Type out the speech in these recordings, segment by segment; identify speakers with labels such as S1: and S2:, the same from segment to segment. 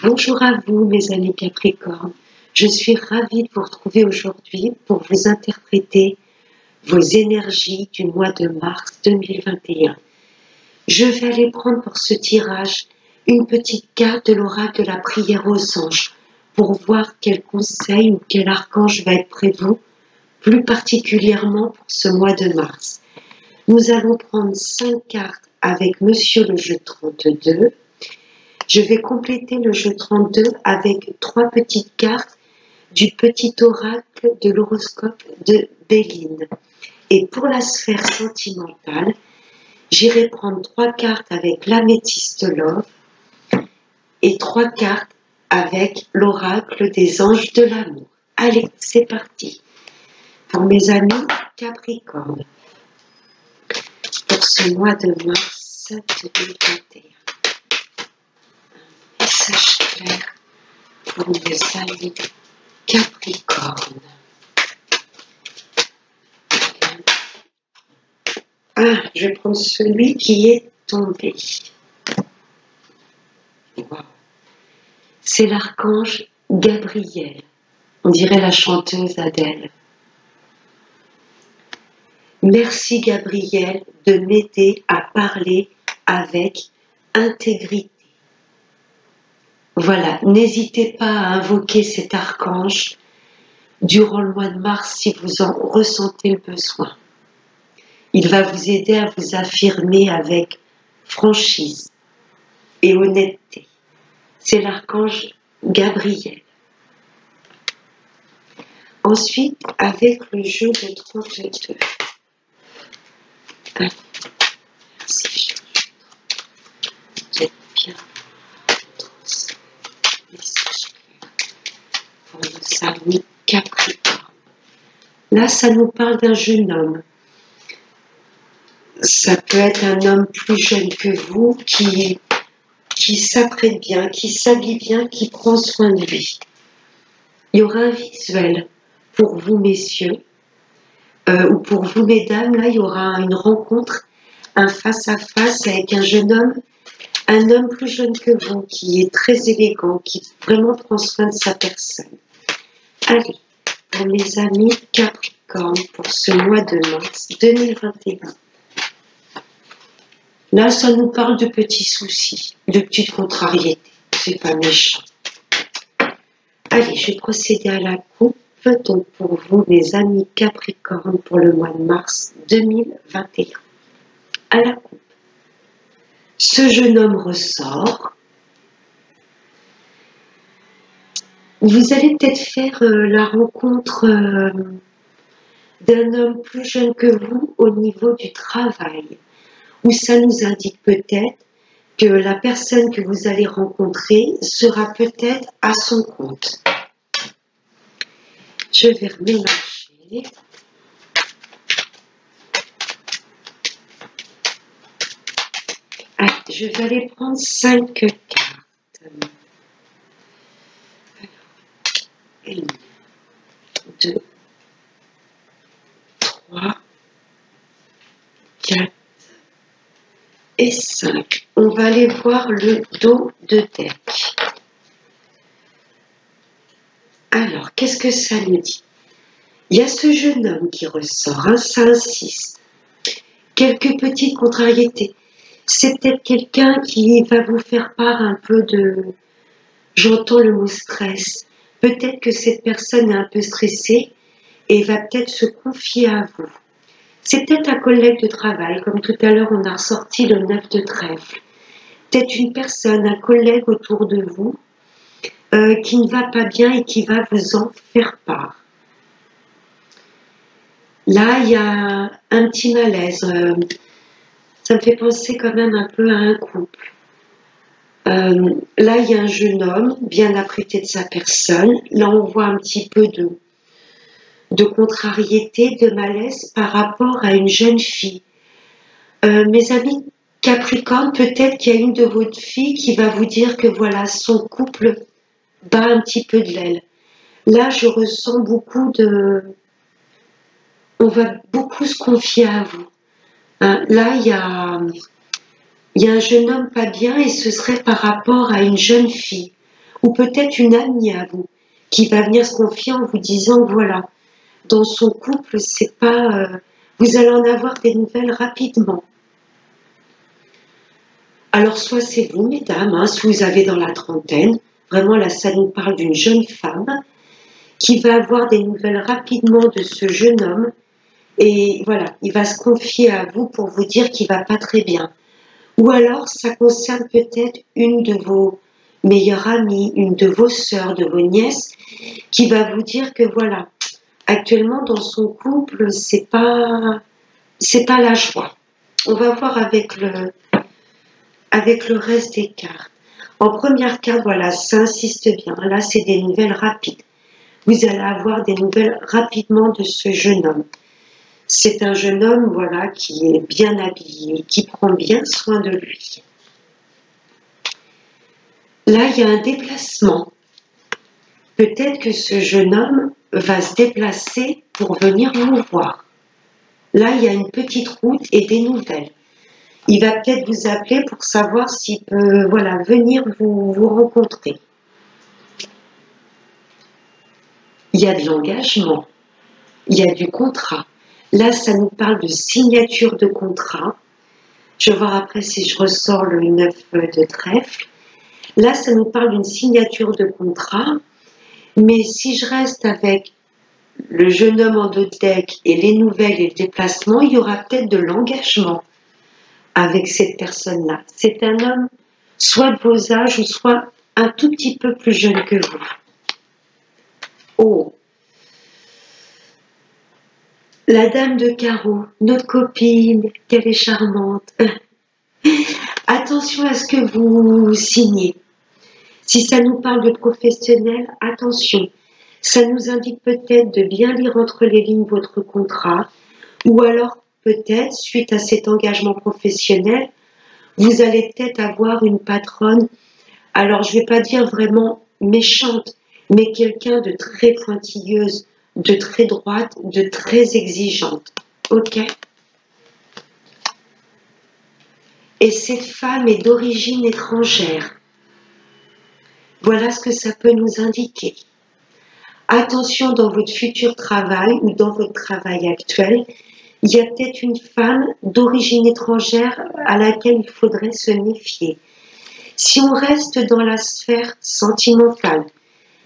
S1: Bonjour à vous, mes amis Capricorne. Je suis ravie de vous retrouver aujourd'hui pour vous interpréter vos énergies du mois de mars 2021. Je vais aller prendre pour ce tirage une petite carte de l'oracle de la prière aux anges pour voir quel conseil ou quel archange va être près de vous, plus particulièrement pour ce mois de mars. Nous allons prendre 5 cartes avec Monsieur le jeu 32. Je vais compléter le jeu 32 avec 3 petites cartes du petit oracle de l'horoscope de Béline. Et pour la sphère sentimentale, j'irai prendre 3 cartes avec l'améthyste love et 3 cartes avec l'oracle des anges de l'amour. Allez, c'est parti. Pour mes amis Capricorne, pour ce mois de mars 2021. Message clair pour mes amis Capricorne. Je vais prendre celui qui est tombé. Wow. C'est l'archange Gabriel. On dirait la chanteuse Adèle. Merci Gabriel de m'aider à parler avec intégrité. Voilà, n'hésitez pas à invoquer cet archange durant le mois de mars si vous en ressentez le besoin. Il va vous aider à vous affirmer avec franchise et honnêteté. C'est l'archange Gabriel. Ensuite, avec le jeu de 32. Allez, merci. Vous êtes bien. Pour nos amis Capricorne. Là, ça nous parle d'un jeune homme. Ça peut être un homme plus jeune que vous qui s'apprête bien, qui s'habille bien, qui prend soin de lui. Il y aura un visuel pour vous, messieurs, ou pour vous, mesdames. Là, il y aura une rencontre, un face-à-face avec un jeune homme, un homme plus jeune que vous, qui est très élégant, qui vraiment prend soin de sa personne. Allez, pour mes amis Capricorne, pour ce mois de mars 2021. Là, ça nous parle de petits soucis, de petites contrariétés. C'est pas méchant. Allez, je vais procéder à la coupe. Donc, pour vous, mes amis Capricorne, pour le mois de mars 2021. À la coupe. Ce jeune homme ressort. Vous allez peut-être faire la rencontre d'un homme plus jeune que vous au niveau du travail, où ça nous indique peut-être que la personne que vous allez rencontrer sera peut-être à son compte. Je vais remélanger. Allez, je vais aller prendre 5 cartes. 1, 2, 3, 4 et 5. On va aller voir le dos de deck. Alors, qu'est-ce que ça nous dit? Il y a ce jeune homme qui ressort, hein, ça insiste. Quelques petites contrariétés. C'est peut-être quelqu'un qui va vous faire part un peu de... J'entends le mot stress. Peut-être que cette personne est un peu stressée et va peut-être se confier à vous. C'est peut-être un collègue de travail, comme tout à l'heure on a ressorti le 9 de trèfle. Peut-être une personne, un collègue autour de vous qui ne va pas bien et qui va vous en faire part. Là, il y a un petit malaise. Ça me fait penser quand même un peu à un couple. Là, il y a un jeune homme bien apprêté de sa personne. Là, on voit un petit peu de contrariété, de malaise par rapport à une jeune fille. Mes amis Capricorne, peut-être qu'il y a une de vos filles qui va vous dire que voilà, son couple bat un petit peu de l'aile. Là, je ressens beaucoup de... On va beaucoup se confier à vous. Là, il y a un jeune homme pas bien et ce serait par rapport à une jeune fille. ou peut-être une amie à vous qui va venir se confier en vous disant voilà, dans son couple, c'est pas, vous allez en avoir des nouvelles rapidement. Alors soit c'est vous, mesdames, hein, si vous avez dans la trentaine, vraiment là, ça nous parle d'une jeune femme qui va avoir des nouvelles rapidement de ce jeune homme. Et voilà, il va se confier à vous pour vous dire qu'il va pas très bien. Ou alors, ça concerne peut-être une de vos meilleures amies, une de vos sœurs, de vos nièces, qui va vous dire que voilà, actuellement dans son couple, c'est pas la joie. On va voir avec le reste des cartes. En première carte, voilà, ça insiste bien. Là, c'est des nouvelles rapides. Vous allez avoir des nouvelles rapidement de ce jeune homme. C'est un jeune homme, voilà, qui est bien habillé, qui prend bien soin de lui. Là, il y a un déplacement. Peut-être que ce jeune homme va se déplacer pour venir vous voir. Là, il y a une petite route et des nouvelles. Il va peut-être vous appeler pour savoir s'il peut, voilà, venir vous rencontrer. Il y a de l'engagement. Il y a du contrat. Là, ça nous parle de signature de contrat. Je vais voir après si je ressors le 9 de trèfle. Là, ça nous parle d'une signature de contrat. Mais si je reste avec le jeune homme en dos de deck et les nouvelles et le déplacement, il y aura peut-être de l'engagement avec cette personne-là. C'est un homme soit de vos âges ou soit un tout petit peu plus jeune que vous. Oh, la dame de carreau, notre copine, qu'elle est charmante. Attention à ce que vous signez. Si ça nous parle de professionnel, attention. Ça nous indique peut-être de bien lire entre les lignes votre contrat, ou alors peut-être, suite à cet engagement professionnel, vous allez peut-être avoir une patronne, alors je ne vais pas dire vraiment méchante, mais quelqu'un de très pointilleuse, de très droite, de très exigeante. Ok? Et cette femme est d'origine étrangère. Voilà ce que ça peut nous indiquer. Attention dans votre futur travail ou dans votre travail actuel, il y a peut-être une femme d'origine étrangère à laquelle il faudrait se méfier. Si on reste dans la sphère sentimentale,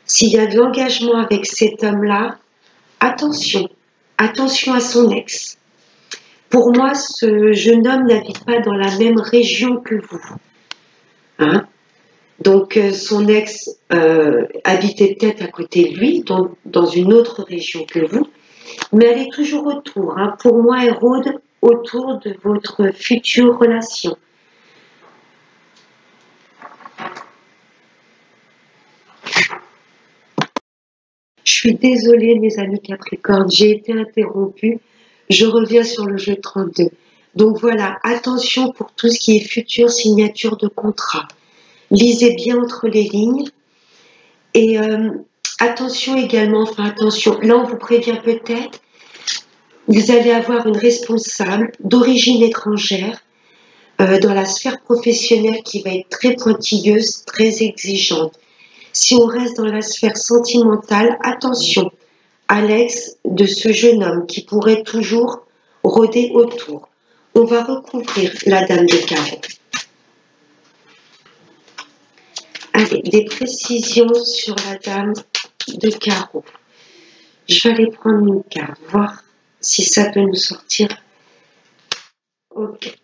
S1: s'il y a de l'engagement avec cet homme-là, attention, attention à son ex. Pour moi, ce jeune homme n'habite pas dans la même région que vous. Hein? Donc son ex habitait peut-être à côté de lui, dans une autre région que vous, mais elle est toujours autour. Hein. Pour moi, elle rôde autour de votre future relation. Je suis désolée, mes amis Capricorne, j'ai été interrompue. Je reviens sur le jeu 32. Donc voilà, attention pour tout ce qui est future signature de contrat. Lisez bien entre les lignes. Et attention également, enfin attention, là on vous prévient peut-être, vous allez avoir une responsable d'origine étrangère dans la sphère professionnelle qui va être très pointilleuse, très exigeante. Si on reste dans la sphère sentimentale, attention à l'ex de ce jeune homme qui pourrait toujours rôder autour. On va recouvrir la dame de carreau. Allez, des précisions sur la dame de carreau. Je vais aller prendre une carte, voir si ça peut nous sortir. Ok.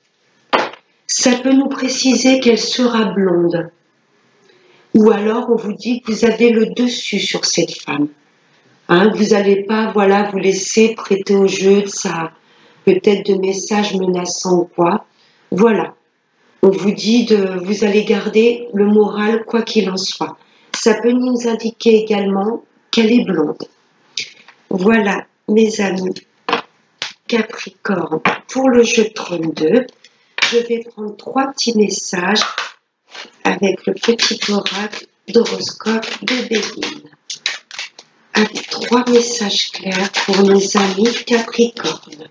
S1: Ça peut nous préciser qu'elle sera blonde. Ou alors on vous dit que vous avez le dessus sur cette femme. Hein, vous n'allez pas, voilà, vous laisser prêter au jeu de ça, peut-être de messages menaçants ou quoi. Voilà. On vous dit vous allez garder le moral quoi qu'il en soit. Ça peut nous indiquer également qu'elle est blonde. Voilà, mes amis Capricorne, pour le jeu 32, je vais prendre 3 petits messages avec le petit oracle d'horoscope de Béline. Avec 3 messages clairs pour nos amis Capricorne.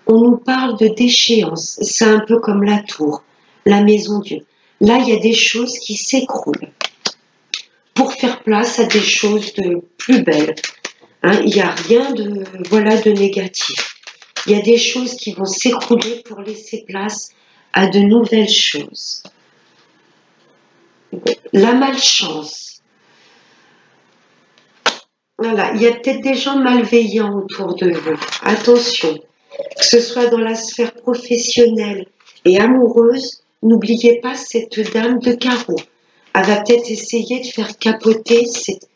S1: On nous parle de déchéance, c'est un peu comme la tour, la maison Dieu. Là, il y a des choses qui s'écroulent. faire place à des choses de plus belles. Hein, il n'y a rien de, voilà, de négatif. Il y a des choses qui vont s'écrouler pour laisser place à de nouvelles choses. La malchance. Voilà, il y a peut-être des gens malveillants autour de vous. Attention, que ce soit dans la sphère professionnelle et amoureuse, n'oubliez pas cette dame de carreau. Elle va peut-être essayer de faire capoter cette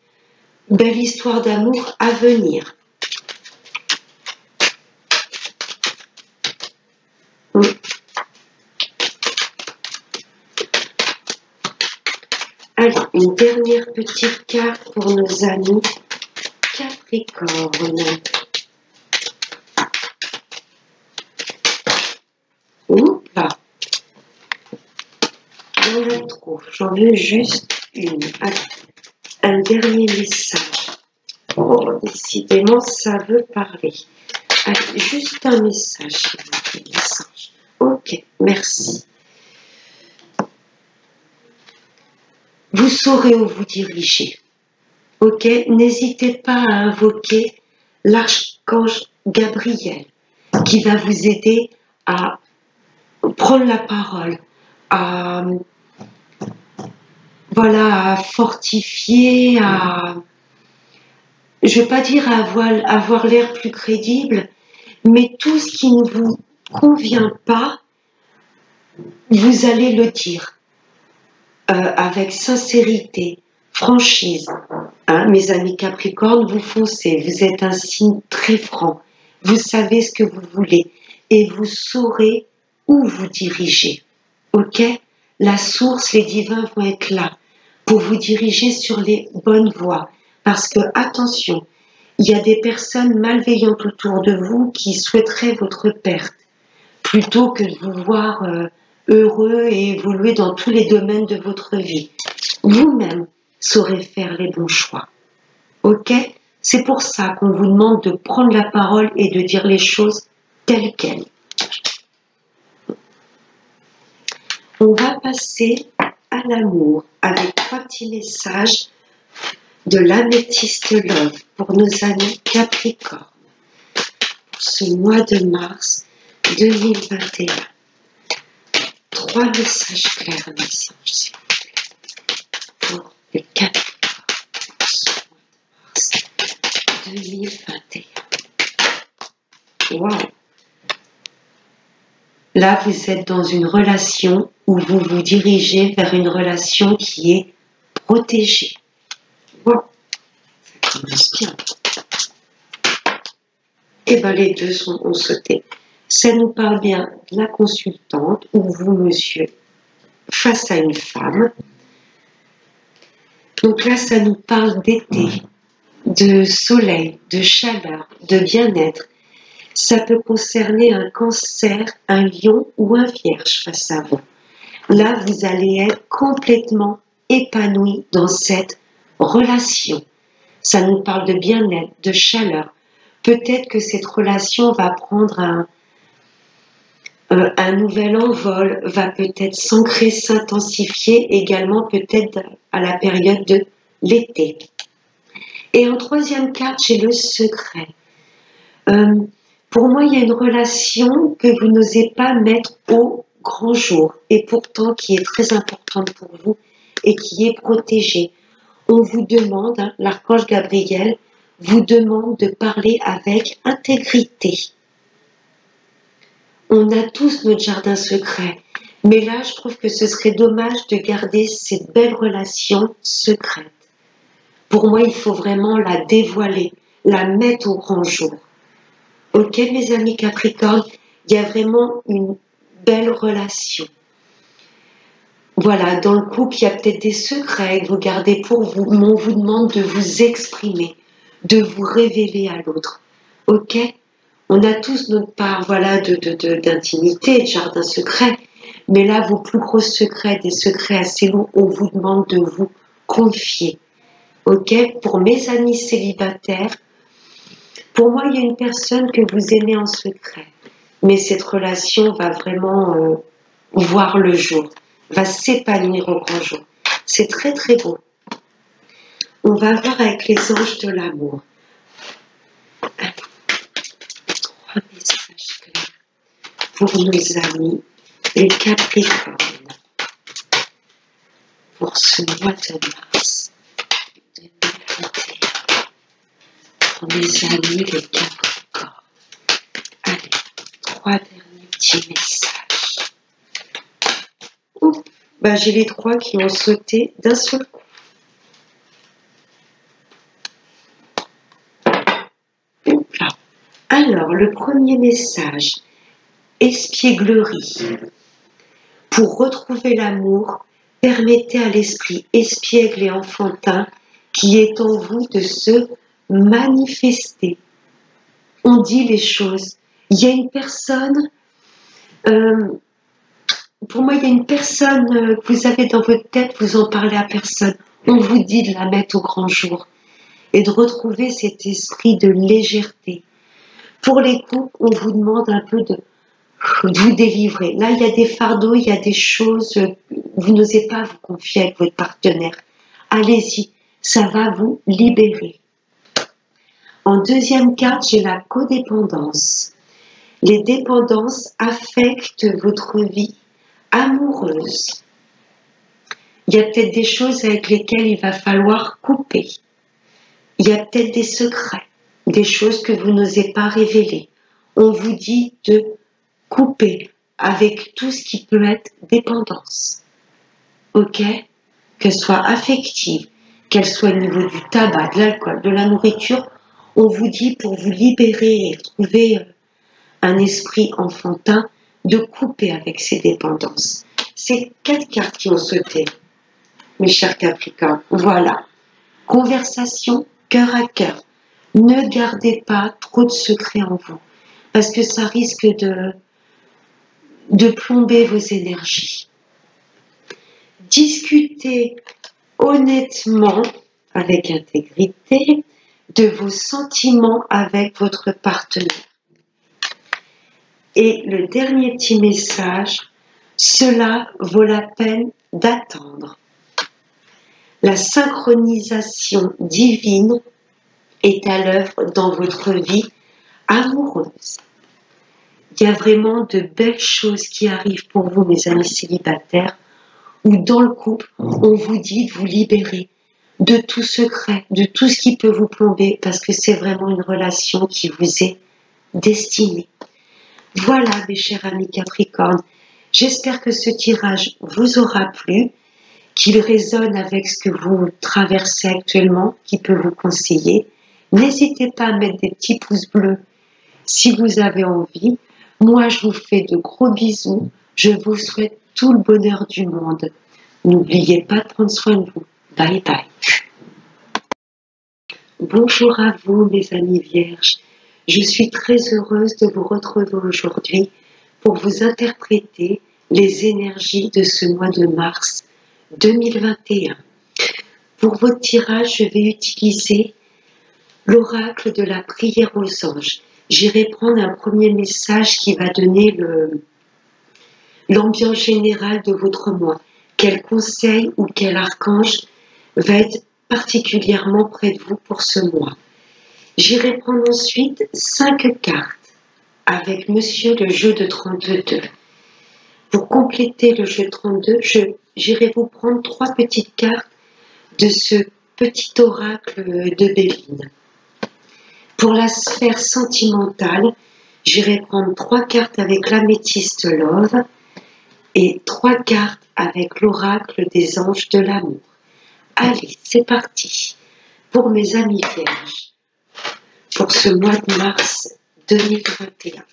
S1: belle histoire d'amour à venir. Allez, une dernière petite carte pour nos amis Capricorne. Oups là. Il y en a trop. J'en veux juste une. Allez, un dernier message. Oh, décidément, ça veut parler. Allez, juste un message, s'il vous plaît, message. Ok, merci. Vous saurez où vous diriger. Ok, n'hésitez pas à invoquer l'archange Gabriel qui va vous aider à prendre la parole, à, voilà, à fortifier, je ne veux pas dire à avoir l'air plus crédible, mais tout ce qui ne vous convient pas, vous allez le dire avec sincérité, franchise. Hein, mes amis Capricorne, vous foncez, vous êtes un signe très franc, vous savez ce que vous voulez et vous saurez où vous diriger. Ok? La source, les divins vont être là pour vous diriger sur les bonnes voies. Parce que, attention, il y a des personnes malveillantes autour de vous qui souhaiteraient votre perte, plutôt que de vous voir heureux et évoluer dans tous les domaines de votre vie. Vous-même saurez faire les bons choix. Ok? C'est pour ça qu'on vous demande de prendre la parole et de dire les choses telles quelles. On va passer à l'amour avec 3 petits messages de l'améthyste love pour nos amis Capricorne pour ce mois de mars 2021. 3 messages clairs, messages, s'il vous plaît, pour les Capricornes pour ce mois de mars 2021. Waouh! Là, vous êtes dans une relation où vous vous dirigez vers une relation qui est protégée. Wow, ça commence bien. Et bien, les deux ont sauté. Ça nous parle bien de la consultante ou vous, monsieur, face à une femme. Donc là, ça nous parle d'été, de soleil, de chaleur, de bien-être. Ça peut concerner un cancer, un lion ou un vierge face à vous. Là, vous allez être complètement épanoui dans cette relation. Ça nous parle de bien-être, de chaleur. Peut-être que cette relation va prendre un nouvel envol, va peut-être s'ancrer, s'intensifier également peut-être à la période de l'été. Et en 3e carte, j'ai le secret. Pour moi, il y a une relation que vous n'osez pas mettre au grand jour et pourtant qui est très importante pour vous et qui est protégée. On vous demande, hein, l'archange Gabriel vous demande de parler avec intégrité. On a tous notre jardin secret, mais là, je trouve que ce serait dommage de garder cette belle relation secrète. Pour moi, il faut vraiment la dévoiler, la mettre au grand jour. Ok, mes amis Capricorne, il y a vraiment une belle relation. Voilà, dans le couple, il y a peut-être des secrets que vous gardez pour vous, mais on vous demande de vous exprimer, de vous révéler à l'autre. Ok? On a tous notre part, voilà, d'intimité, de jardin secret, mais là, vos plus gros secrets, des secrets assez lourds, on vous demande de vous confier. Ok? Pour mes amis célibataires, pour moi, il y a une personne que vous aimez en secret, mais cette relation va vraiment voir le jour, va s'épanouir au grand jour. C'est très très beau. On va voir avec les anges de l'amour. Trois messages clairs pour nos amis, les Capricornes, pour ce mois de mars 2021. Pour mes amis, les Capricornes. Allez, trois derniers petits messages. Ouh, bah j'ai les trois qui ont sauté d'un seul coup. Là. Alors, le premier message, espièglerie. Pour retrouver l'amour, permettez à l'esprit espiègle et enfantin qui est en vous de se manifester. On dit les choses. Il y a une personne, pour moi, il y a une personne que vous avez dans votre tête, vous en parlez à personne. On vous dit de la mettre au grand jour et de retrouver cet esprit de légèreté. Pour les couples, on vous demande un peu de vous délivrer. Là, il y a des fardeaux, il y a des choses, vous n'osez pas vous confier avec votre partenaire. Allez-y, ça va vous libérer. En deuxième carte, j'ai la codépendance. Les dépendances affectent votre vie amoureuse. Il y a peut-être des choses avec lesquelles il va falloir couper. Il y a peut-être des secrets, des choses que vous n'osez pas révéler. On vous dit de couper avec tout ce qui peut être dépendance. Ok? Qu'elle soit affective, qu'elle soit au niveau du tabac, de l'alcool, de la nourriture, on vous dit pour vous libérer et trouver un esprit enfantin, de couper avec ces dépendances. C'est 4 cartes qui ont sauté, mes chers Capricornes. Voilà. Conversation, cœur à cœur. Ne gardez pas trop de secrets en vous, parce que ça risque de plomber vos énergies. Discutez honnêtement, avec intégrité, de vos sentiments avec votre partenaire. Et le dernier petit message, cela vaut la peine d'attendre. La synchronisation divine est à l'œuvre dans votre vie amoureuse. Il y a vraiment de belles choses qui arrivent pour vous, mes amis célibataires, où dans le couple, on vous dit de vous libérer de tout secret, de tout ce qui peut vous plomber, parce que c'est vraiment une relation qui vous est destinée. Voilà, mes chers amis Capricorne, j'espère que ce tirage vous aura plu, qu'il résonne avec ce que vous traversez actuellement, qui peut vous conseiller. N'hésitez pas à mettre des petits pouces bleus si vous avez envie. Moi, je vous fais de gros bisous. Je vous souhaite tout le bonheur du monde. N'oubliez pas de prendre soin de vous. Bye bye. Bonjour à vous, mes amis vierges. Je suis très heureuse de vous retrouver aujourd'hui pour vous interpréter les énergies de ce mois de mars 2021. Pour votre tirage, je vais utiliser l'oracle de la prière aux anges. J'irai prendre un premier message qui va donner l'ambiance générale de votre mois. Quel conseil ou quel archange va être particulièrement près de vous pour ce mois. J'irai prendre ensuite 5 cartes avec Monsieur le jeu de 32. Pour compléter le jeu 32, j'irai vous prendre 3 petites cartes de ce petit oracle de Béline. Pour la sphère sentimentale, j'irai prendre 3 cartes avec l'améthyste Love et 3 cartes avec l'oracle des anges de l'amour. Allez, c'est parti pour mes amis vierges, pour ce mois de mars 2021.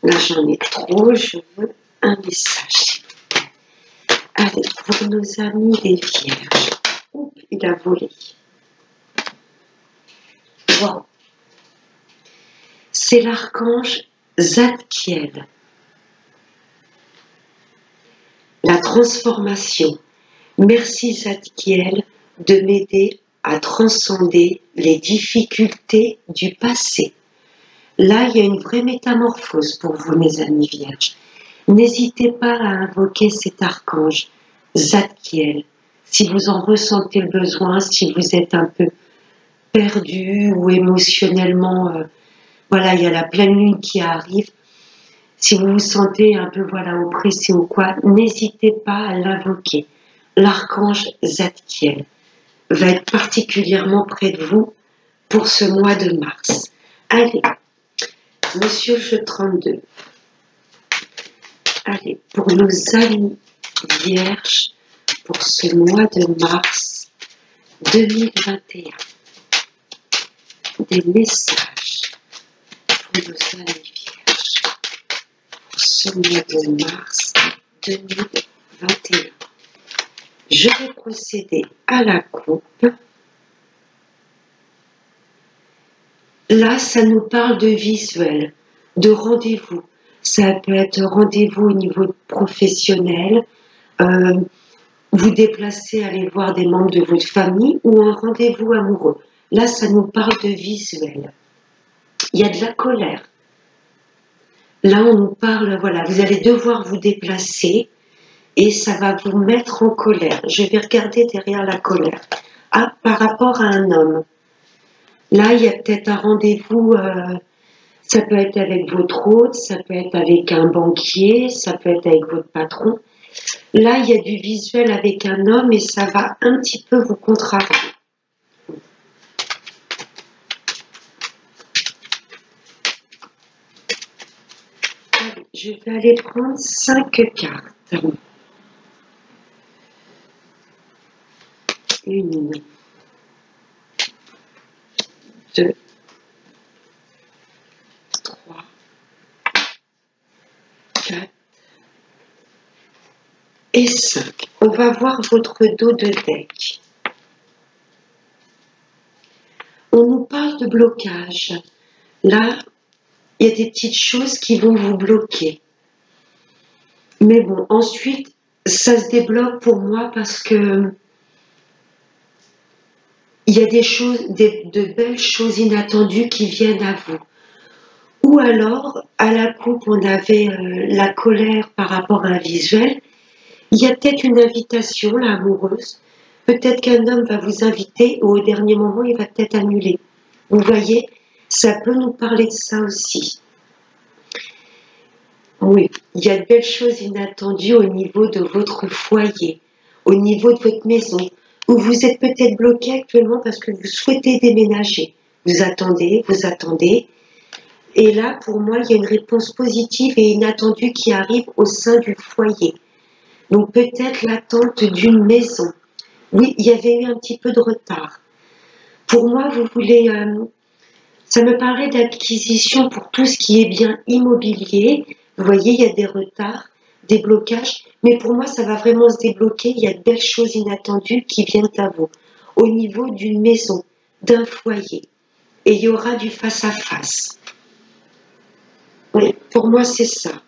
S1: Là, j'en ai trop, je veux un message. Allez, pour nos amis les vierges. Oups, il a volé. Wow. C'est l'archange Zadkiel. La transformation. Merci Zadkiel de m'aider à transcender les difficultés du passé. Là, il y a une vraie métamorphose pour vous, mes amis vierges. N'hésitez pas à invoquer cet archange, Zadkiel. si vous en ressentez le besoin, si vous êtes un peu perdu ou émotionnellement, voilà, il y a la pleine lune qui arrive. Si vous vous sentez un peu, voilà, oppressé ou quoi, n'hésitez pas à l'invoquer. L'archange Zadkiel va être particulièrement près de vous pour ce mois de mars. Allez, Monsieur le jeu 32. Allez, pour nos amis vierges, pour ce mois de mars 2021, des messages pour nos amis vierges pour ce mois de mars 2021. Je vais procéder à la coupe. Là, ça nous parle de visuel, de rendez-vous. Ça peut être rendez-vous au niveau professionnel, vous déplacer, aller voir des membres de votre famille ou un rendez-vous amoureux. Là, ça nous parle de visuel. Il y a de la colère. Là, on nous parle, voilà, vous allez devoir vous déplacer et ça va vous mettre en colère. Je vais regarder derrière la colère. Ah, par rapport à un homme. Là, il y a peut-être un rendez-vous, ça peut être avec votre hôte, ça peut être avec un banquier, ça peut être avec votre patron. Là, il y a du visuel avec un homme et ça va un petit peu vous contrarier. Allez, je vais aller prendre 5 cartes. 1, 2, 3, 4 et 5. On va voir votre dos de deck. On nous parle de blocage. Là, il y a des petites choses qui vont vous bloquer. Mais bon, ensuite, ça se débloque pour moi parce que il y a des choses, de belles choses inattendues qui viennent à vous. Ou alors, à la coupe, on avait la colère par rapport à un visuel. Il y a peut-être une invitation, là, amoureuse. Peut-être qu'un homme va vous inviter ou au dernier moment, il va peut-être annuler. Vous voyez, ça peut nous parler de ça aussi. Oui, il y a de belles choses inattendues au niveau de votre foyer, au niveau de votre maison, où vous êtes peut-être bloqué actuellement parce que vous souhaitez déménager. Vous attendez, et là, pour moi, il y a une réponse positive et inattendue qui arrive au sein du foyer. Donc peut-être l'attente d'une maison. Oui, il y avait eu un petit peu de retard. Pour moi, vous voulez... ça me parlait d'acquisition pour tout ce qui est bien immobilier. Vous voyez, il y a des retards, des blocages. Mais pour moi, ça va vraiment se débloquer. Il y a de belles choses inattendues qui viennent à vous. Au niveau d'une maison, d'un foyer. Et il y aura du face-à-face. Oui, pour moi, c'est ça.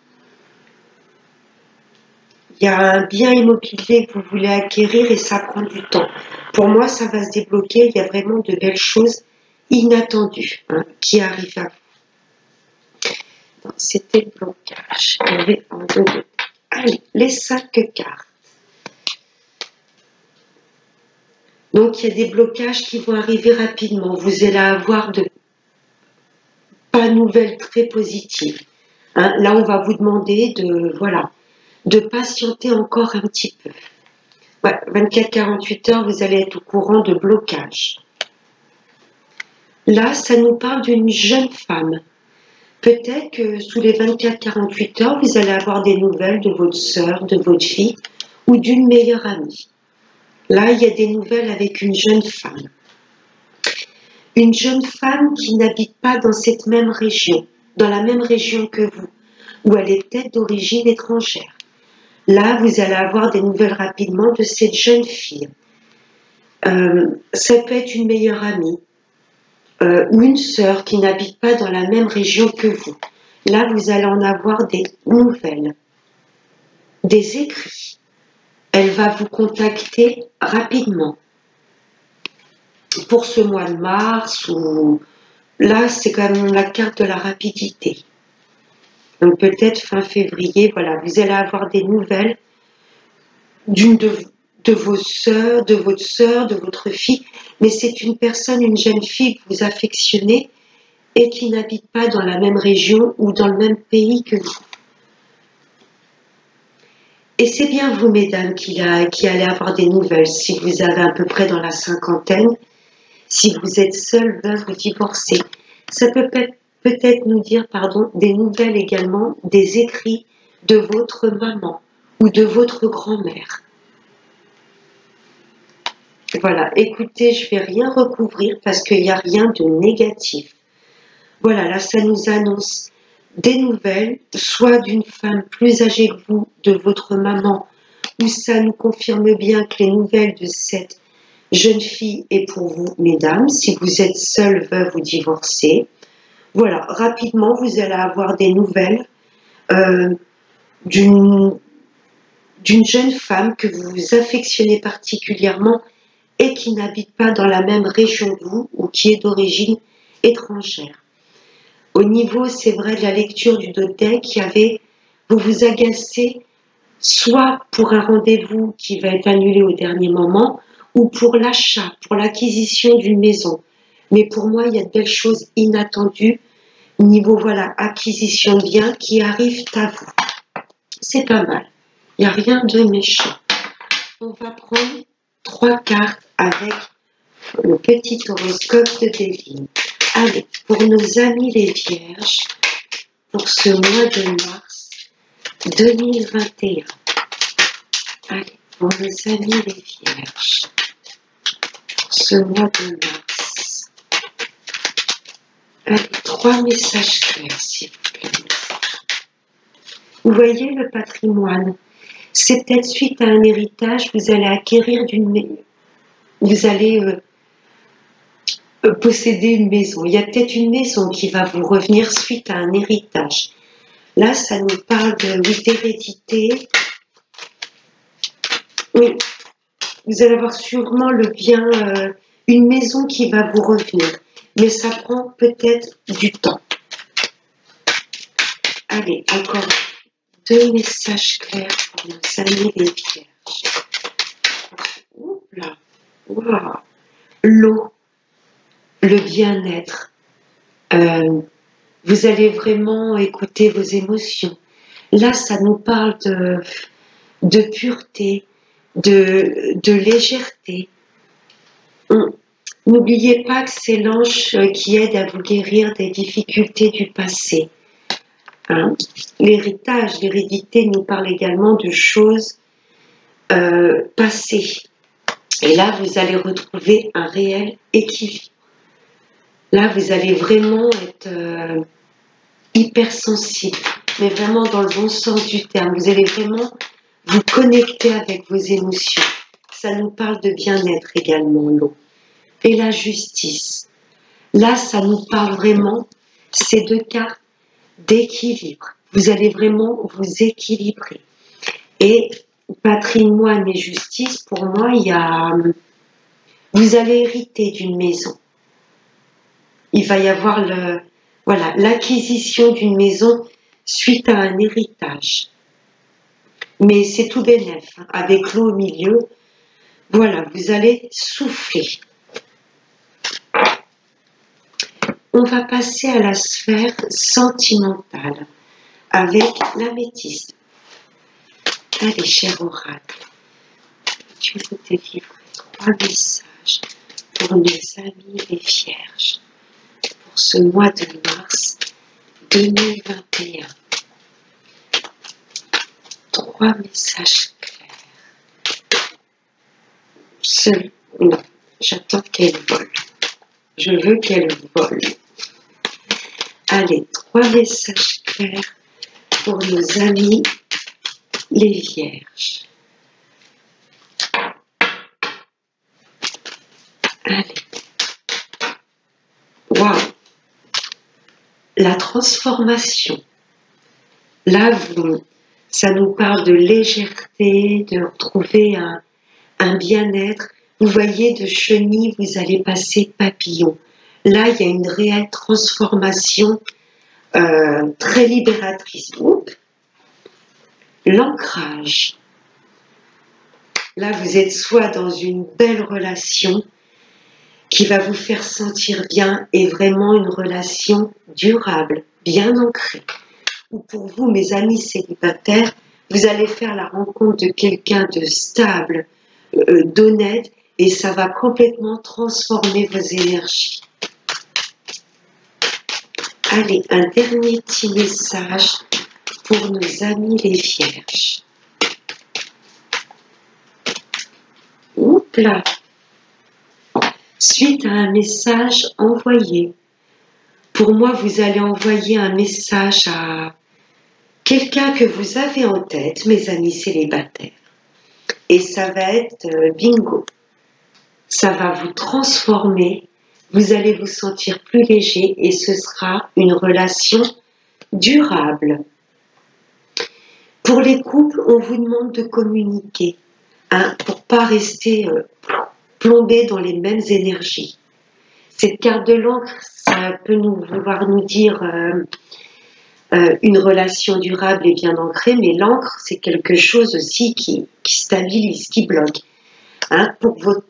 S1: Il y a un bien immobilier que vous voulez acquérir et ça prend du temps. Pour moi, ça va se débloquer. Il y a vraiment de belles choses inattendues qui arrivent à vous. C'était le blocage. Il y avait en deux. Allez, les 5 cartes. Donc, il y a des blocages qui vont arriver rapidement. Vous allez avoir de pas nouvelles très positives. Là, on va vous demander de, voilà, de patienter encore un petit peu. Ouais, 24-48 heures, vous allez être au courant de blocage. Là, ça nous parle d'une jeune femme. Peut-être que sous les 24-48 heures, vous allez avoir des nouvelles de votre sœur, de votre fille ou d'une meilleure amie. Là, il y a des nouvelles avec une jeune femme. Une jeune femme qui n'habite pas dans cette même région, dans la même région que vous, ou elle est peut-être d'origine étrangère. Là, vous allez avoir des nouvelles rapidement de cette jeune fille. Ça peut être une meilleure amie, ou une sœur qui n'habite pas dans la même région que vous. Là, vous allez en avoir des nouvelles, des écrits. Elle va vous contacter rapidement. Pour ce mois de mars, ou là, c'est quand même la carte de la rapidité. Donc peut-être fin février, voilà, vous allez avoir des nouvelles d'une de de vos sœurs, de votre sœur, de votre fille, mais c'est une personne, une jeune fille que vous affectionnez et qui n'habite pas dans la même région ou dans le même pays que vous. Et c'est bien vous, mesdames, qui allez avoir des nouvelles, si vous avez à peu près dans la cinquantaine, si vous êtes seule, veuve ou divorcée. Ça peut-être nous dire, pardon, des nouvelles également, des écrits de votre maman ou de votre grand-mère. Voilà, écoutez, je ne vais rien recouvrir parce qu'il n'y a rien de négatif. Voilà, là, ça nous annonce des nouvelles, soit d'une femme plus âgée que vous, de votre maman, ou ça nous confirme bien que les nouvelles de cette jeune fille est pour vous, mesdames, si vous êtes seule, veuve ou divorcée. Voilà, rapidement, vous allez avoir des nouvelles d'une jeune femme que vous affectionnez particulièrement et qui n'habite pas dans la même région que vous ou qui est d'origine étrangère. Au niveau, c'est vrai, de la lecture du deck, vous vous agacez soit pour un rendez-vous qui va être annulé au dernier moment ou pour l'achat, pour l'acquisition d'une maison. Mais pour moi, il y a de belles choses inattendues niveau, voilà, acquisition de biens qui arrivent à vous. C'est pas mal. Il n'y a rien de méchant. On va prendre 3 cartes avec le petit horoscope de Devine. Allez, pour nos amis les vierges, pour ce mois de mars 2021. Allez, pour nos amis les vierges, pour ce mois de mars. Allez, 3 messages clairs, s'il vous plaît. Vous voyez le patrimoine. C'est peut-être suite à un héritage, vous allez acquérir vous allez posséder une maison. Il y a peut-être une maison qui va vous revenir suite à un héritage. Là, ça nous parle d'hérédité. Oui, vous allez avoir sûrement le bien, une maison qui va vous revenir. Mais ça prend peut-être du temps. Allez, encore 2 messages clairs pour nos amis les vierges. Oula, wow. L'eau, le bien-être. Vous allez vraiment écouter vos émotions. Là, ça nous parle de pureté, de légèreté. N'oubliez pas que c'est l'ange qui aide à vous guérir des difficultés du passé. Hein? L'héritage, l'hérédité nous parle également de choses passées. Et là, vous allez retrouver un réel équilibre. Là, vous allez vraiment être hypersensible, mais vraiment dans le bon sens du terme. Vous allez vraiment vous connecter avec vos émotions. Ça nous parle de bien-être également, l'eau. Et la justice. Là, ça nous parle vraiment, ces 2 cartes d'équilibre. Vous allez vraiment vous équilibrer. Et patrimoine et justice, pour moi, vous allez hériter d'une maison. Il va y avoir l'acquisition d'une maison suite à un héritage. Mais c'est tout bénef, hein, avec l'eau au milieu. Voilà, vous allez souffler. On va passer à la sphère sentimentale avec l'améthyste. Allez, cher oracle, tu veux délivrer 3 messages pour nos amis les vierges pour ce mois de mars 2021. 3 messages clairs. Non, j'attends qu'elle vole. Je veux qu'elle vole. Allez, 3 messages clairs pour nos amis les vierges. Allez. Waouh! La transformation. Là, ça nous parle de légèreté, de retrouver un bien-être. Vous voyez, de chenille, vous allez passer papillon. Là, il y a une réelle transformation très libératrice. L'ancrage. Là, vous êtes soit dans une belle relation qui va vous faire sentir bien et vraiment une relation durable, bien ancrée. Ou pour vous, mes amis célibataires, vous allez faire la rencontre de quelqu'un de stable, d'honnête, et ça va complètement transformer vos énergies. Allez, un dernier petit message pour nos amis les vierges. Oups là. Suite à un message envoyé, pour moi, vous allez envoyer un message à quelqu'un que vous avez en tête, mes amis célibataires. Et ça va être bingo. Ça va vous transformer, vous allez vous sentir plus léger et ce sera une relation durable. Pour les couples, on vous demande de communiquer, hein, pour pas rester plombé dans les mêmes énergies. Cette carte de l'encre, ça peut vouloir nous dire une relation durable et bien ancrée, mais l'encre, c'est quelque chose aussi qui stabilise, qui bloque. Hein, pour que votre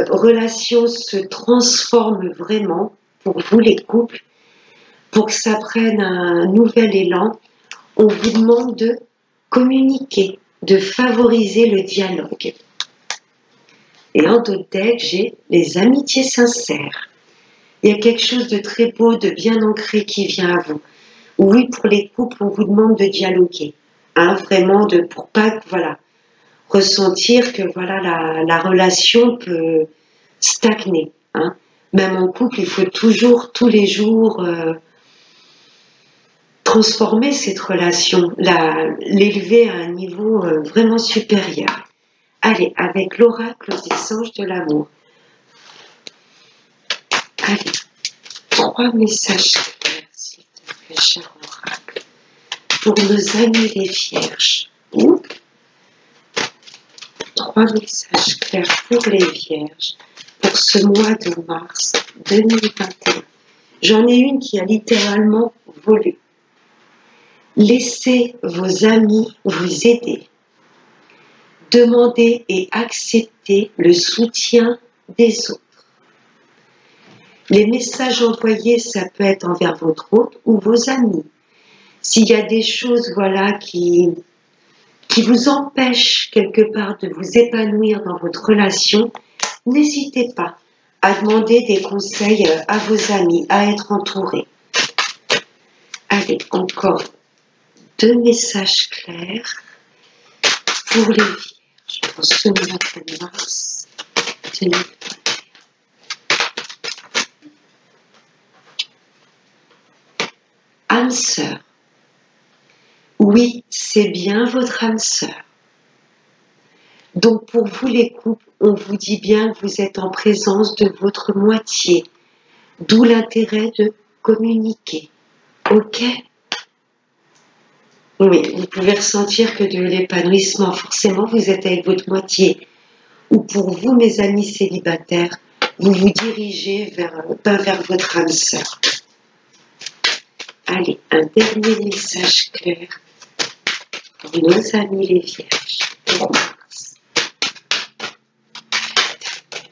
S1: relation se transforme vraiment, pour vous les couples, pour que ça prenne un nouvel élan, on vous demande de communiquer, de favoriser le dialogue. Et en d'autres decks, j'ai les amitiés sincères. Il y a quelque chose de très beau, de bien ancré qui vient à vous. Oui, pour les couples, on vous demande de dialoguer, hein, vraiment, pour pas, voilà, ressentir que voilà la relation peut stagner. Hein. Même en couple, il faut toujours, tous les jours, transformer cette relation, l'élever à un niveau vraiment supérieur. Allez, avec l'oracle des anges de l'amour. Allez, 3 messages clairs, s'il te plaît, cher oracle, pour nos amis les vierges. 3 messages clairs pour les vierges pour ce mois de mars 2021. J'en ai une qui a littéralement volé. Laissez vos amis vous aider. Demandez et acceptez le soutien des autres. Les messages envoyés, ça peut être envers votre hôte ou vos amis. S'il y a des choses, voilà, qui vous empêchent quelque part de vous épanouir dans votre relation, n'hésitez pas à demander des conseils à vos amis, à être entourés. Allez, encore 2 messages clairs pour les vierges pour ce mois de mars 2021. Âme sœur. Oui, c'est bien votre âme sœur. Donc pour vous les couples, on vous dit bien que vous êtes en présence de votre moitié, d'où l'intérêt de communiquer. Ok? Oui, vous pouvez ressentir que de l'épanouissement, forcément vous êtes avec votre moitié. Ou pour vous, mes amis célibataires, vous vous dirigez vers votre âme sœur. Allez, un dernier message clair pour nos amis les vierges. Pour mars.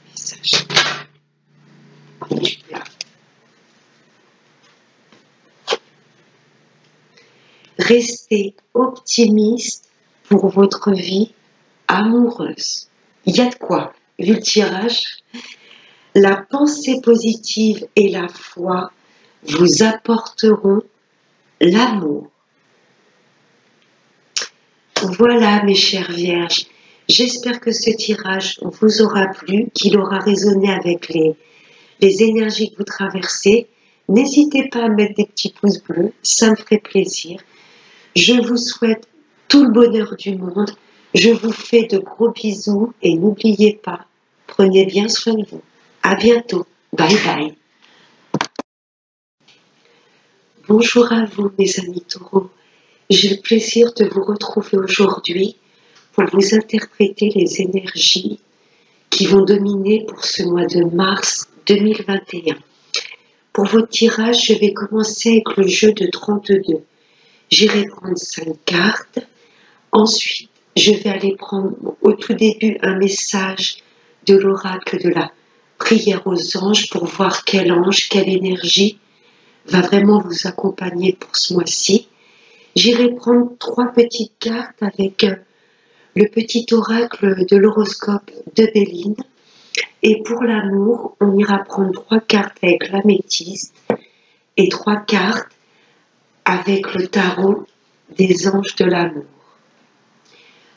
S1: Message clair. Restez optimiste pour votre vie amoureuse. Il y a de quoi, vu le tirage. La pensée positive et la foi vous apporteront l'amour. Voilà mes chères vierges, j'espère que ce tirage vous aura plu, qu'il aura résonné avec les énergies que vous traversez. N'hésitez pas à mettre des petits pouces bleus, ça me ferait plaisir. Je vous souhaite tout le bonheur du monde. Je vous fais de gros bisous et n'oubliez pas, prenez bien soin de vous. À bientôt. Bye bye. Bonjour à vous mes amis taureaux. J'ai le plaisir de vous retrouver aujourd'hui pour vous interpréter les énergies qui vont dominer pour ce mois de mars 2021. Pour votre tirage, je vais commencer avec le jeu de 32. J'irai prendre 5 cartes. Ensuite, je vais aller prendre au tout début un message de l'oracle de la prière aux anges pour voir quel ange, quelle énergie va vraiment vous accompagner pour ce mois-ci. J'irai prendre 3 petites cartes avec le petit oracle de l'horoscope de Béline. Et pour l'amour, on ira prendre 3 cartes avec l'améthyste et 3 cartes avec le tarot des anges de l'amour.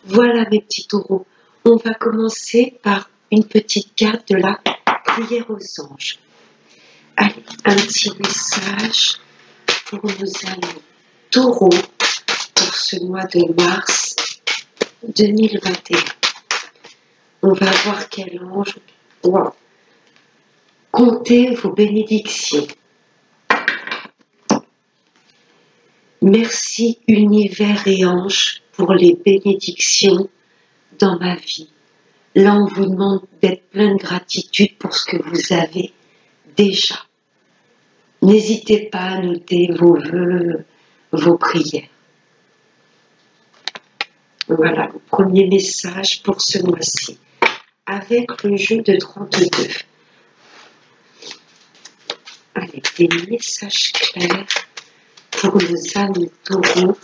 S1: Voilà mes petits taureaux. On va commencer par une petite carte de la prière aux anges. Allez, un petit message pour nos amis taureaux pour ce mois de mars 2021. On va voir quel ange. Wow. Comptez vos bénédictions. Merci univers et anges pour les bénédictions dans ma vie. Là, on vous demande d'être plein de gratitude pour ce que vous avez déjà. N'hésitez pas à noter vos vœux, vos prières. Voilà le premier message pour ce mois-ci. Avec le jeu de 32. Avec des messages clairs pour nos amis taureaux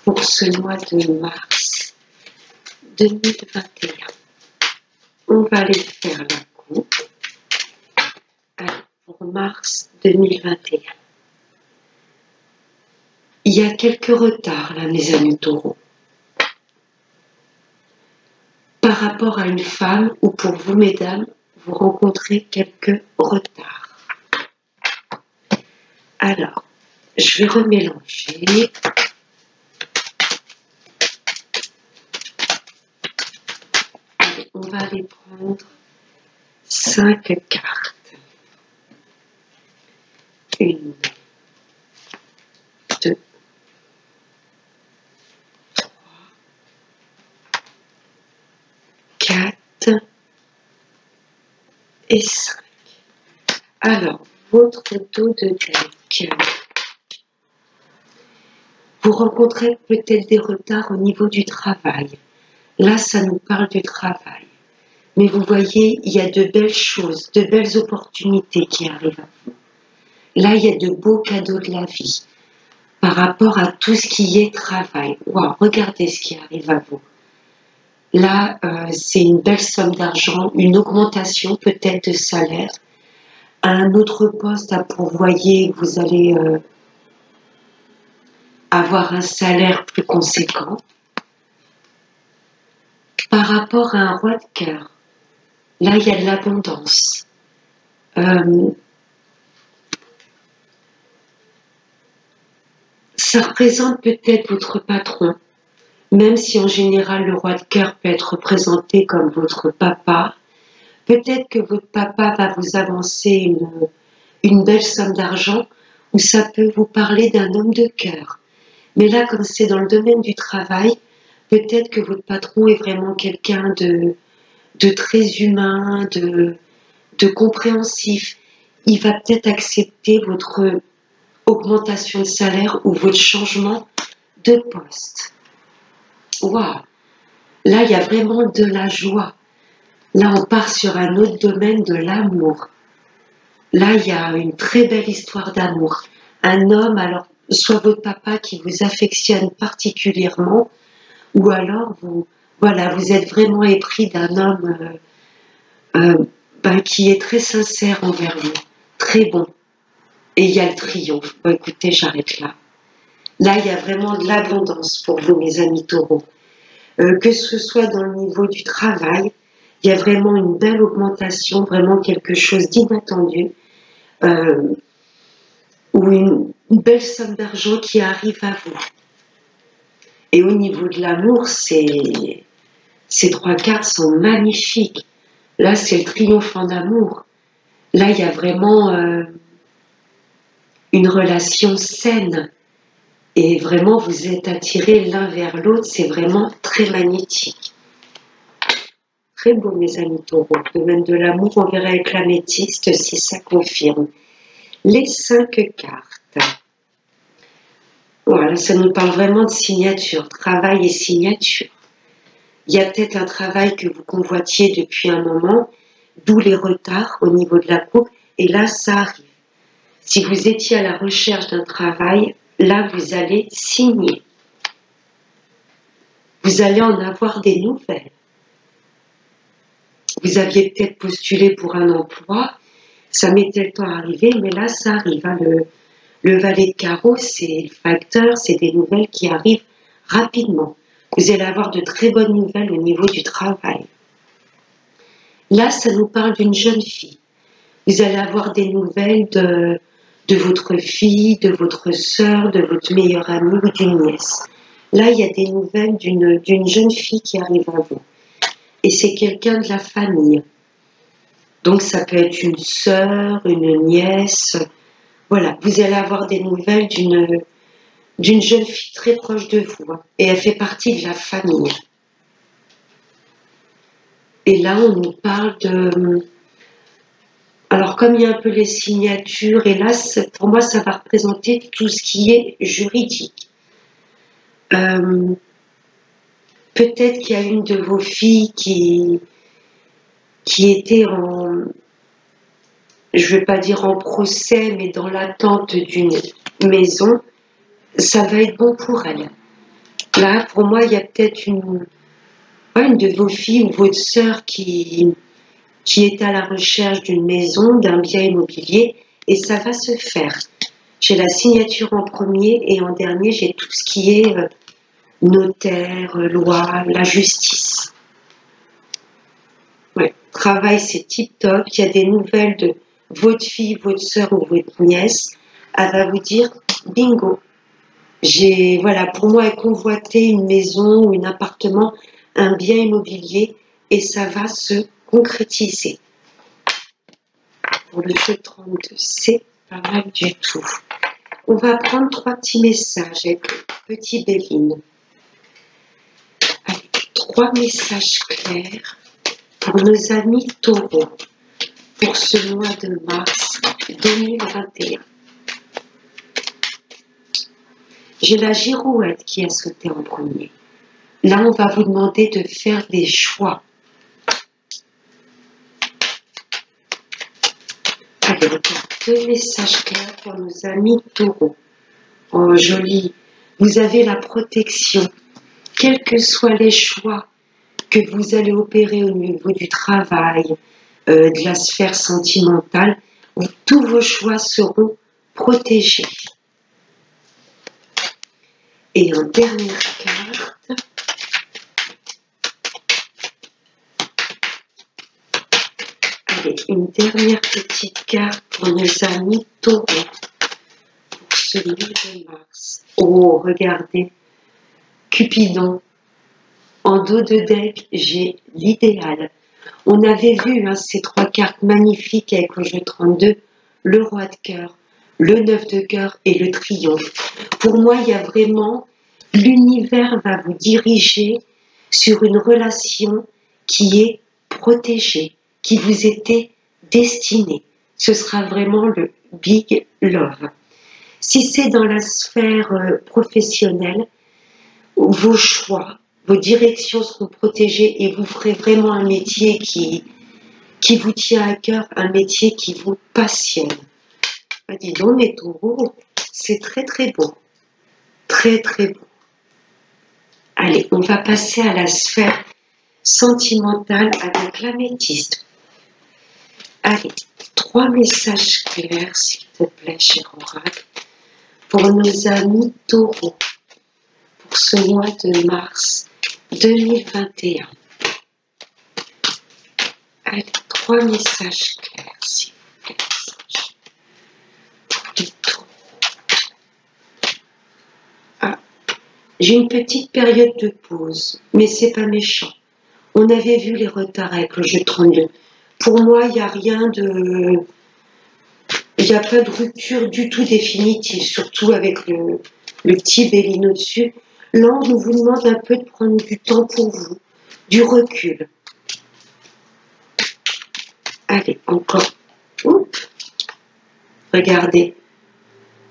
S1: pour ce mois de mars 2021. On va aller faire la coupe. Allez, pour mars 2021. Il y a quelques retards là, mes amis taureaux. Par rapport à une femme ou pour vous, mesdames, vous rencontrez quelques retards. Alors, je vais remélanger. Allez, on va aller prendre 5 cartes. 1, 2, 3, 4 et 5. Alors, votre dos de deck. Vous rencontrez peut-être des retards au niveau du travail. Là, ça nous parle du travail. Mais vous voyez, il y a de belles choses, de belles opportunités qui arrivent à vous. Là, il y a de beaux cadeaux de la vie par rapport à tout ce qui est travail. Wow, regardez ce qui arrive à vous. Là, c'est une belle somme d'argent, une augmentation peut-être de salaire, un autre poste à pourvoyer, vous allez avoir un salaire plus conséquent. Par rapport à un roi de cœur, là, il y a de l'abondance. Ça représente peut-être votre patron, même si en général le roi de cœur peut être représenté comme votre papa. Peut-être que votre papa va vous avancer une belle somme d'argent, ou ça peut vous parler d'un homme de cœur. Mais là, comme c'est dans le domaine du travail, peut-être que votre patron est vraiment quelqu'un de très humain, de compréhensif. Il va peut-être accepter votre augmentation de salaire ou votre changement de poste. Waouh! Là, il y a vraiment de la joie. Là, on part sur un autre domaine de l'amour. Là, il y a une très belle histoire d'amour. Un homme, alors, soit votre papa qui vous affectionne particulièrement, ou alors vous êtes vraiment épris d'un homme qui est très sincère envers vous, très bon. Et il y a le triomphe. Bon, écoutez, j'arrête là. Là, il y a vraiment de l'abondance pour vous, mes amis taureaux. Que ce soit dans le niveau du travail, il y a vraiment une belle augmentation, vraiment quelque chose d'inattendu, ou une belle somme d'argent qui arrive à vous. Et au niveau de l'amour, ces 3 cartes sont magnifiques. Là, c'est le triomphe en amour. Là, il y a vraiment une relation saine. Et vraiment, vous êtes attirés l'un vers l'autre. C'est vraiment très magnétique. Très beau, mes amis taureaux. Le domaine de l'amour, on verra avec l'améthyste si ça confirme. Les 5 cartes. Voilà, ça nous parle vraiment de signature, travail et signature. Il y a peut-être un travail que vous convoitiez depuis un moment, d'où les retards au niveau de la coupe, et là, ça arrive. Si vous étiez à la recherche d'un travail, là, vous allez signer. Vous allez en avoir des nouvelles. Vous aviez peut-être postulé pour un emploi, ça mettait le temps à arriver, mais là, ça arrive. Hein. Le valet de carreau, c'est le facteur, c'est des nouvelles qui arrivent rapidement. Vous allez avoir de très bonnes nouvelles au niveau du travail. Là, ça nous parle d'une jeune fille. Vous allez avoir des nouvelles de votre fille, de votre sœur, de votre meilleure amie ou d'une nièce. Là, il y a des nouvelles d'une jeune fille qui arrive à vous. Et c'est quelqu'un de la famille. Donc, ça peut être une sœur, une nièce. Voilà, vous allez avoir des nouvelles d'une jeune fille très proche de vous. Hein, et elle fait partie de la famille. Et là, on nous parle de... Alors, comme il y a un peu les signatures, et là, pour moi, ça va représenter tout ce qui est juridique. Peut-être qu'il y a une de vos filles qui était en... Je ne vais pas dire en procès, mais dans l'attente d'une maison. Ça va être bon pour elle. Là, pour moi, il y a peut-être une de vos filles ou votre sœur qui est à la recherche d'une maison, d'un bien immobilier, et ça va se faire. J'ai la signature en premier et en dernier, j'ai tout ce qui est notaire, loi, la justice. Ouais. Travail, c'est tip top. Il y a des nouvelles de votre fille, votre sœur ou votre nièce. Elle va vous dire bingo. Voilà, pour moi, elle convoitait une maison ou un appartement, un bien immobilier, et ça va se concrétiser. Pour le jeu 32, c'est pas mal du tout. On va prendre 3 petits messages avec petit Béline. Allez, 3 messages clairs pour nos amis taureaux pour ce mois de mars 2021. J'ai la girouette qui a sauté en premier. Là, on va vous demander de faire des choix. Allez, on a 2 messages clairs pour nos amis taureaux. Oh, joli. Vous avez la protection. Quels que soient les choix que vous allez opérer au niveau du travail, de la sphère sentimentale, tous vos choix seront protégés. Et en dernière carte, allez, une dernière petite carte pour nos amis taureaux pour ce mois de mars. Oh, regardez, Cupidon. En dos de deck, j'ai l'idéal. On avait vu ces 3 cartes magnifiques avec le jeu 32, le roi de cœur, le 9 de cœur et le triomphe. Pour moi, il y a vraiment, l'univers va vous diriger sur une relation qui est protégée, qui vous était destinée. Ce sera vraiment le big love. Si c'est dans la sphère professionnelle, vos choix, vos directions seront protégées et vous ferez vraiment un métier qui vous tient à cœur, un métier qui vous passionne. Ben, dis donc, mes taureaux, c'est très très beau. Très très beau. Allez, on va passer à la sphère sentimentale avec l'améthyste. Allez, 3 messages clairs, s'il te plaît, cher oracle, pour nos amis taureaux, pour ce mois de mars 2021. Allez, 3 messages clairs, s'il vous plaît. Ah, j'ai une petite période de pause, mais c'est pas méchant. On avait vu les retards avec le jeu 32. Pour moi, il n'y a rien de... Il n'y a pas de rupture du tout définitive, surtout avec le petit Béline au-dessus. Là, on vous demande un peu de prendre du temps pour vous, du recul. Allez, encore. Oups. Regardez.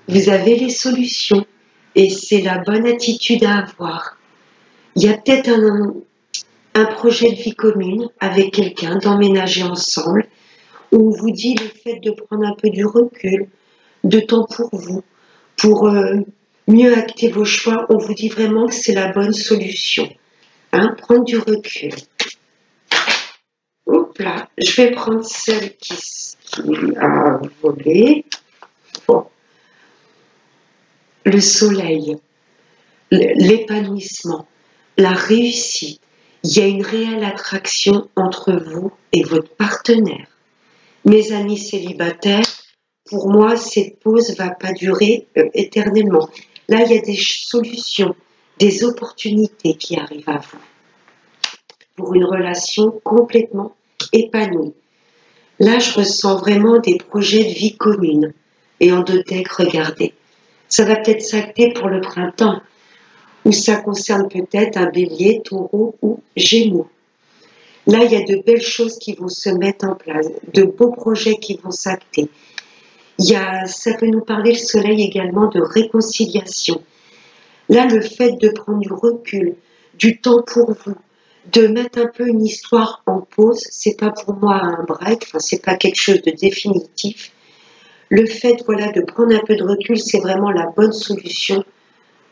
S1: Vous avez les solutions et c'est la bonne attitude à avoir. Il y a peut-être un projet de vie commune avec quelqu'un, d'emménager ensemble. On vous dit le fait de prendre un peu du recul, de temps pour vous, pour mieux acter vos choix. On vous dit vraiment que c'est la bonne solution. Hein, prendre du recul. Hop là, je vais prendre celle qui a volé. Bon. Le soleil, l'épanouissement, la réussite. Il y a une réelle attraction entre vous et votre partenaire. Mes amis célibataires, pour moi, cette pause ne va pas durer éternellement. Là, il y a des solutions, des opportunités qui arrivent à vous pour une relation complètement épanouie. Là, je ressens vraiment des projets de vie commune. Et en deux decks, regardez. Ça va peut-être s'acter pour le printemps, ou ça concerne peut-être un bélier, taureau ou gémeaux. Là, il y a de belles choses qui vont se mettre en place, de beaux projets qui vont s'acter. Ça peut nous parler, le soleil, également de réconciliation. Là, le fait de prendre du recul, du temps pour vous, de mettre un peu une histoire en pause, c'est pas pour moi un break, enfin, c'est pas quelque chose de définitif. Le fait, voilà, de prendre un peu de recul, c'est vraiment la bonne solution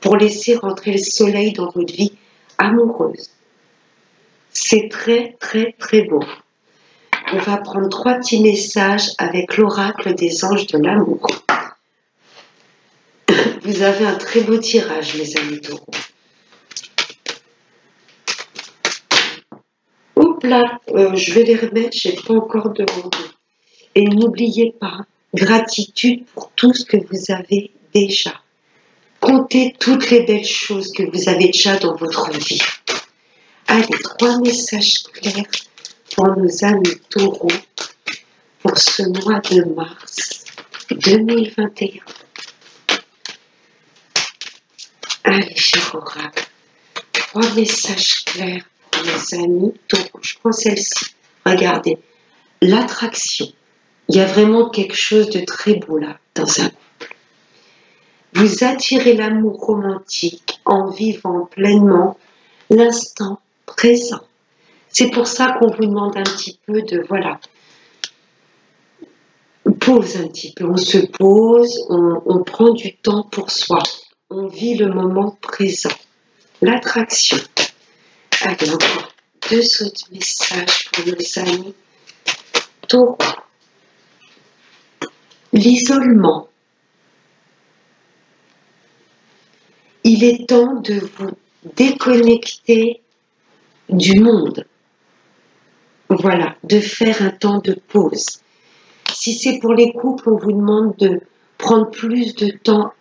S1: pour laisser rentrer le soleil dans votre vie amoureuse. C'est très, très, très beau. On va prendre 3 petits messages avec l'oracle des anges de l'amour. Vous avez un très beau tirage, mes amis taureaux. Hop là, je vais les remettre, je n'ai pas encore demandé. Et n'oubliez pas, gratitude pour tout ce que vous avez déjà. Comptez toutes les belles choses que vous avez déjà dans votre vie. Allez, 3 messages clairs pour nos amis taureaux pour ce mois de mars 2021. Allez, cher oracle, 3 messages clairs pour nos amis taureaux. Je prends celle-ci. Regardez, l'attraction. Il y a vraiment quelque chose de très beau là, dans un couple. Vous attirez l'amour romantique en vivant pleinement l'instant présent. C'est pour ça qu'on vous demande un petit peu de, voilà, pause un petit peu. On se pose, on prend du temps pour soi. On vit le moment présent. L'attraction. Allez, encore 2 autres messages pour nos amis taureaux. L'isolement. Il est temps de vous déconnecter du monde. Voilà, de faire un temps de pause. Si c'est pour les couples, on vous demande de prendre plus de temps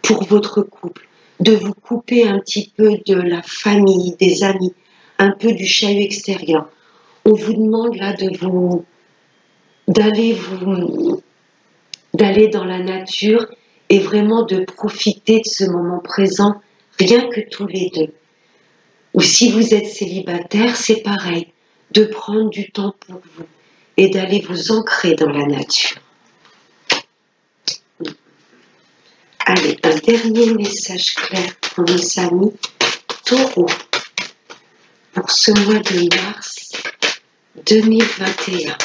S1: pour votre couple, de vous couper un petit peu de la famille, des amis, un peu du chahut extérieur. On vous demande là d'aller dans la nature et vraiment de profiter de ce moment présent, rien que tous les deux. Ou si vous êtes célibataire, c'est pareil, de prendre du temps pour vous et d'aller vous ancrer dans la nature. Allez, un dernier message clair pour nos amis taureaux pour ce mois de mars 2021.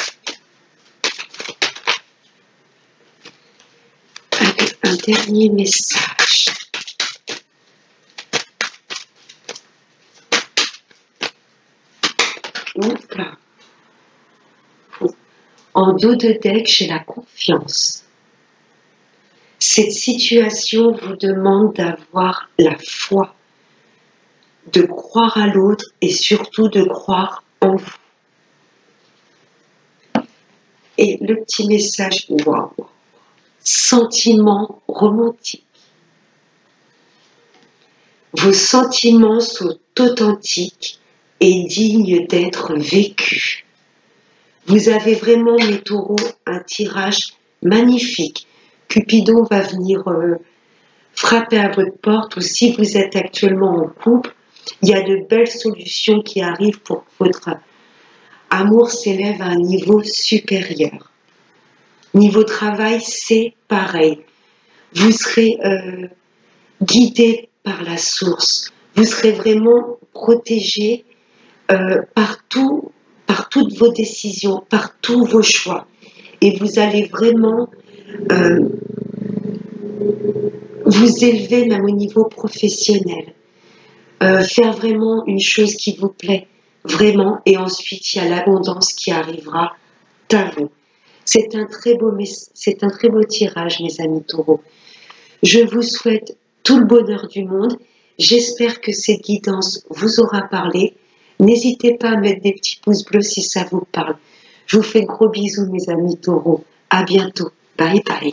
S1: Allez, un dernier message. Hop là. En dos de deck, j'ai la confiance. Cette situation vous demande d'avoir la foi, de croire à l'autre et surtout de croire en vous. Et le petit message, waouh, sentiment romantique. Vos sentiments sont authentiques et dignes d'être vécus. Vous avez vraiment, mes taureaux, un tirage magnifique. Cupidon va venir frapper à votre porte, ou si vous êtes actuellement en couple, il y a de belles solutions qui arrivent pour que votre amour s'élève à un niveau supérieur. Niveau travail, c'est pareil. Vous serez guidé par la source. Vous serez vraiment protégé par toutes vos décisions, par tous vos choix. Et vous allez vraiment vous élever même au niveau professionnel. Faire vraiment une chose qui vous plaît, vraiment, et ensuite il y a l'abondance qui arrivera à vous. C'est un très beau tirage, mes amis taureaux. Je vous souhaite tout le bonheur du monde. J'espère que cette guidance vous aura parlé. N'hésitez pas à mettre des petits pouces bleus si ça vous parle. Je vous fais de gros bisous, mes amis taureaux. À bientôt. Bye bye.